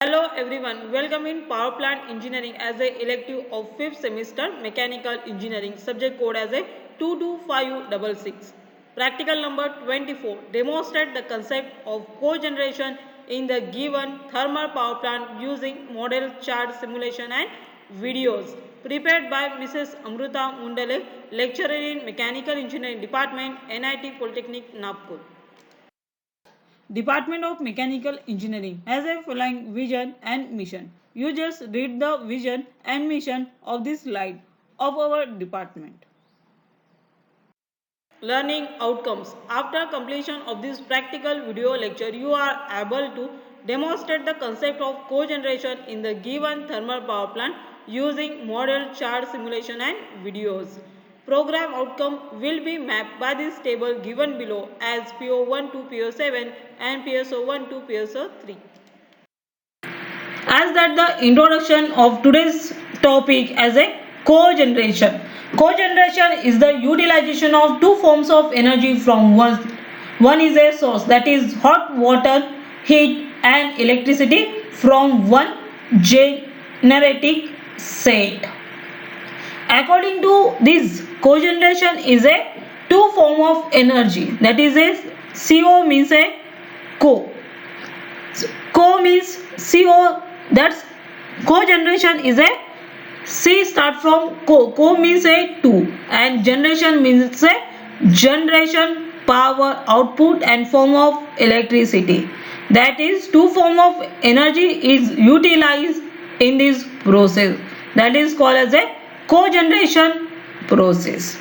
Hello everyone, welcome in Power Plant Engineering as a elective of 5th semester Mechanical Engineering, subject code as a 22566. Practical number 24, demonstrate the concept of cogeneration in the given thermal power plant using model chart simulation and videos. Prepared by Mrs. Amruta Mundale, lecturer in Mechanical Engineering Department, NIT Polytechnic, Nagpur. Department of Mechanical Engineering has a following vision and mission. You just read the vision and mission of this slide of our department. Learning outcomes. After completion of this practical video lecture, you are able to demonstrate the concept of cogeneration in the given thermal power plant using model chart simulation and videos. Program outcome will be mapped by this table given below as PO1 to PO7 and PSO1 to PSO3. As that the introduction of today's topic as a cogeneration. Cogeneration is the utilization of two forms of energy from one. One is a source, that is hot water, heat and electricity from one generating set. According to this, cogeneration is a two form of energy, that is a CO means a co. Co means CO, that's cogeneration is a C start from co. Co means a 2 and generation means a generation, power, output and form of electricity. That is two form of energy is utilized in this process. That is called as a cogeneration process.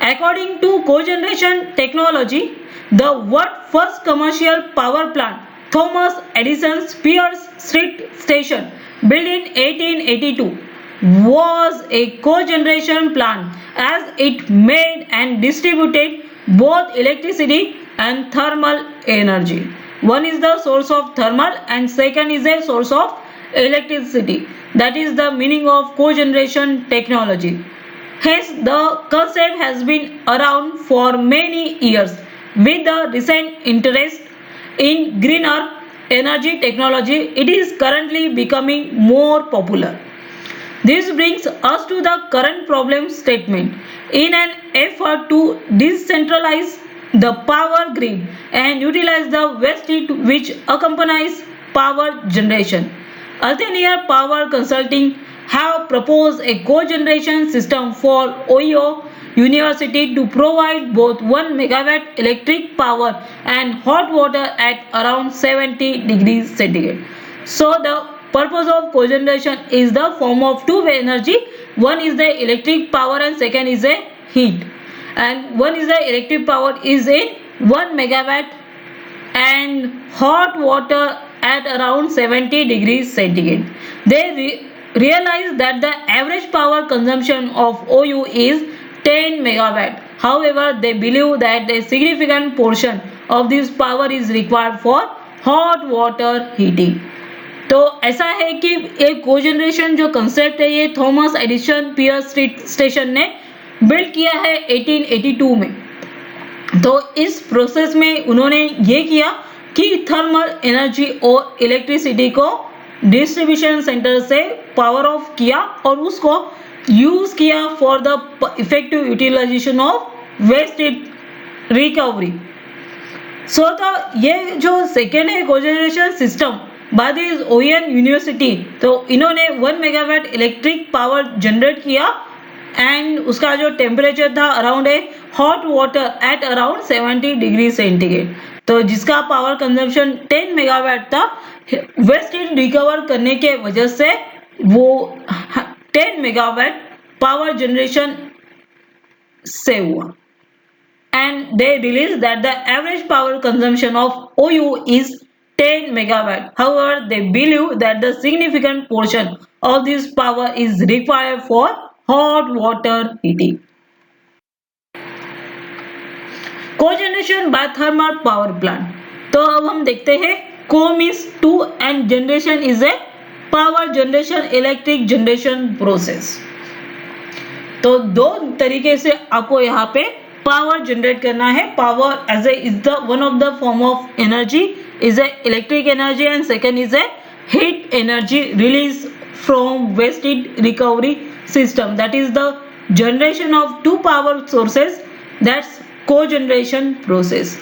According to cogeneration technology, the world first commercial power plant, Thomas Edison Spears Street Station, built in 1882, was a cogeneration plant as it made and distributed both electricity and thermal energy. One is the source of thermal and second is a source of electricity. That is the meaning of cogeneration technology. Hence, the concept has been around for many years. With the recent interest in greener energy technology, it is currently becoming more popular. This brings us to the current problem statement. In an effort to decentralize the power grid and utilize the waste heat which accompanies power generation, Althenier Power Consulting have proposed a cogeneration system for Ohio University to provide both 1 megawatt electric power and hot water at around 70 degrees centigrade. So the purpose of cogeneration is the form of two-way energy. One is the electric power and second is a heat. And one is the electric power is in 1 megawatt and hot water at around 70 degrees centigrade. They realize that the average power consumption of OU is 10 megawatt. However, they believe that a significant portion of this power is required for hot water heating. तो ऐसा है कि एक cogeneration जो concept है ये Thomas Edison पियर station ने build किया है 1882 में. तो इस प्रोसेस में उन्होंने ये किया कि थर्मल एनर्जी और इलेक्ट्रिसिटी को डिस्ट्रीब्यूशन सेंटर से पावर ऑफ किया और उसको यूज किया for the effective utilisation of waste heat recovery. So तो ये जो सेकेंड है कोजेनरेशन सिस्टम बाय दिस ओएन यूनिवर्सिटी, तो इन्होंने 1 मेगावाट इलेक्ट्रिक पावर जनरेट किया एंड उसका जो टेम्परेचर था अराउंड है hot water at around 70 degree centigrade. तो जिसका पावर कंजम्पशन 10 मेगावाट था, वेस्ट हीट रिकवर करने के वजह से वो 10 मेगावाट पावर जनरेशन से हुआ. And they released that the average power consumption of OU is 10 megawatt. However, they believe that the significant portion of this power is required for hot water heating. Cogeneration by thermal power plant. तो अब हम देखते हैं co means 2 and generation is a power generation electric generation process. तो दो तरीके से आपको यहाँ पे पावर जनरेट करना है. Power as a is the one of the form of energy, is a electric energy and second is a heat energy released from waste heat recovery system. That is the generation of two power sources. That's cogeneration process.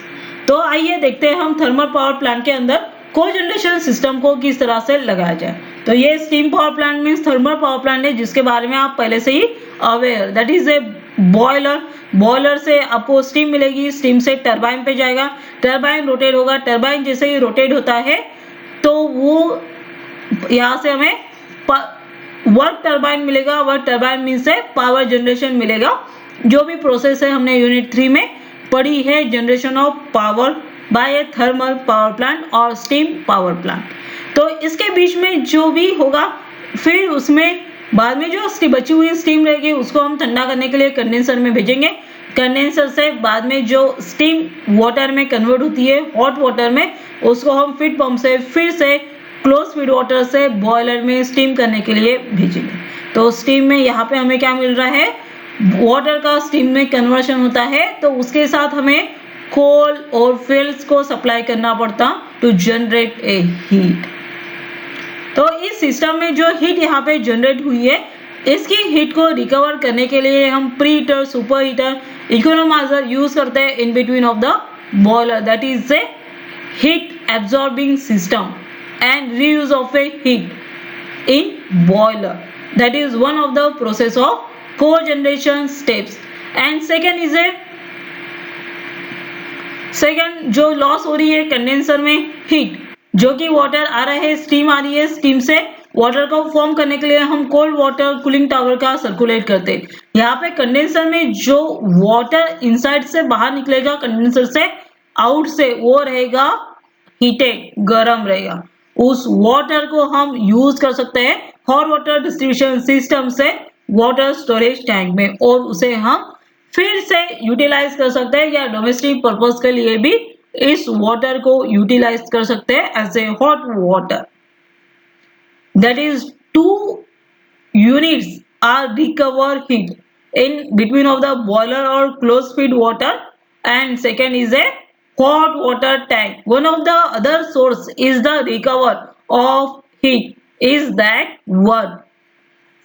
तो आइए देखते हैं हम thermal power plant के अंदर cogeneration system को किस तरह से लगाया जाए. तो ये steam power plant means thermal power plant है जिसके बारे में आप पहले से ही aware. That is a boiler. Boiler से आपको स्टीम मिलेगी, स्टीम से टरबाइन पे जाएगा, टरबाइन रोटेट होगा, टरबाइन जैसे ही रोटेट होता है तो वो यहाँ से हमें वर्क टरबाइन मिलेगा. वर्क टरबाइन मीन्स से पावर जनरेशन मिलेगा. जो भी प्रोसेस है हमने यूनिट 3 में पढ़ी है, generation of power bye A thermal power plant और स्टीम पावर प्लांट. तो इसके बीच में जो भी होगा फिर उसमें बाद में जो बची हुई स्टीम रहेगी उसको हम ठंडा करने के लिए कंडेंसर में भेजेंगे. कंडेंसर से बाद में जो स्टीम वाटर में कन्वर्ट होती है हॉट वाटर में, उसको हम फीड पंप से फिर से क्लोज फीड वाटर से बॉयलर में स्टीम करने के लिए भेजेंगे. तो स्टीम में यहाँ पे हमें क्या मिल रहा है, वाटर का स्टीम में कन्वर्शन होता है. तो उसके साथ हमें कोल और फ्यूल्स को सप्लाई करना पड़ता टू जनरेट ए हीट. तो इस सिस्टम में जो हीट यहाँ पे जनरेट हुई है इसकी हीट को रिकवर करने के लिए हम pre heater, super heater, economiser use करते हैं in between of the boiler. That is A heat absorbing system and reuse of a heat in boiler. That is one of the process of cogeneration steps. And second जो loss हो रही है condenser में heat, जो कि water आ रहा है, steam आ रही है, स्टीम से वाटर को फॉर्म करने के लिए हम कोल्ड वाटर कूलिंग टावर का सर्कुलेट करते हैं. यहाँ पे कंडेंसर में जो वाटर इनसाइड से बाहर निकलेगा कंडेंसर से आउट से, वो रहेगा हीटेड, गर्म रहेगा. उस वाटर को हम यूज कर सकते हैं हॉट वाटर डिस्ट्रीब्यूशन सिस्टम से वाटर स्टोरेज टैंक में, और उसे हम फिर से यूटिलाइज कर सकते हैं या डोमेस्टिक पर्पस के लिए भी इस वाटर को यूटिलाइज कर सकते हैं as a hot water. That is 2 units are recover heat in between of the boiler or closed feed water, and second is a hot water tank. One of the other source is the recover of heat is that one.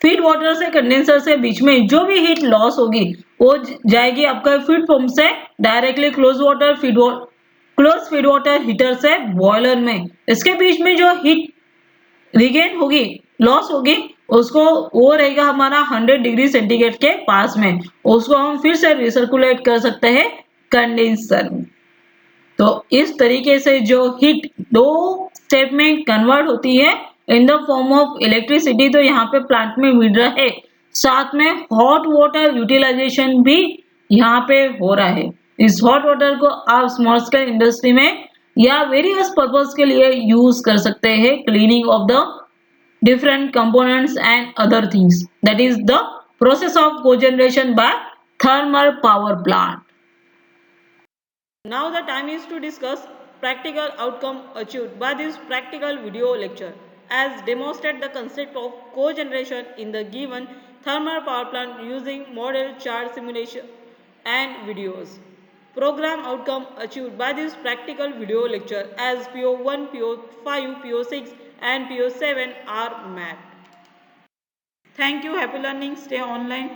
Feed water से condenser से बीच में जो भी heat loss होगी वो जाएगी आपका feed pump से directly close feed water heater से बॉयलर में. इसके बीच में जो हीट रिगेन होगी, लॉस होगी, उसको वो रहेगा हमारा 100 डिग्री सेंटीग्रेड के पास में, उसको हम फिर से रिसर्कुलेट कर सकते हैं कंडेंसर में. तो इस तरीके से जो हीट 2 स्टेप में कन्वर्ट होती है in the form of electricity, तो यहाँ पे प्लांट में मिल रहा है. साथ में हॉट वाटर यूटिलाइजेशन भी यहाँ पे हो रहा है. इस हॉट वाटर को आप स्मॉल स्केल इंडस्ट्री में या वेरियस पर्पस के लिए यूज कर सकते हैं, cleaning of the different components and other things. That is the process of cogeneration by thermal power plant. Now the time is to discuss practical outcome achieved by this practical video lecture as demonstrate the concept of cogeneration in the given thermal power plant using model chart simulation and videos. Program outcome achieved by this practical video lecture as PO1, PO5, PO6 and PO7 are mapped. Thank you. Happy learning. Stay online.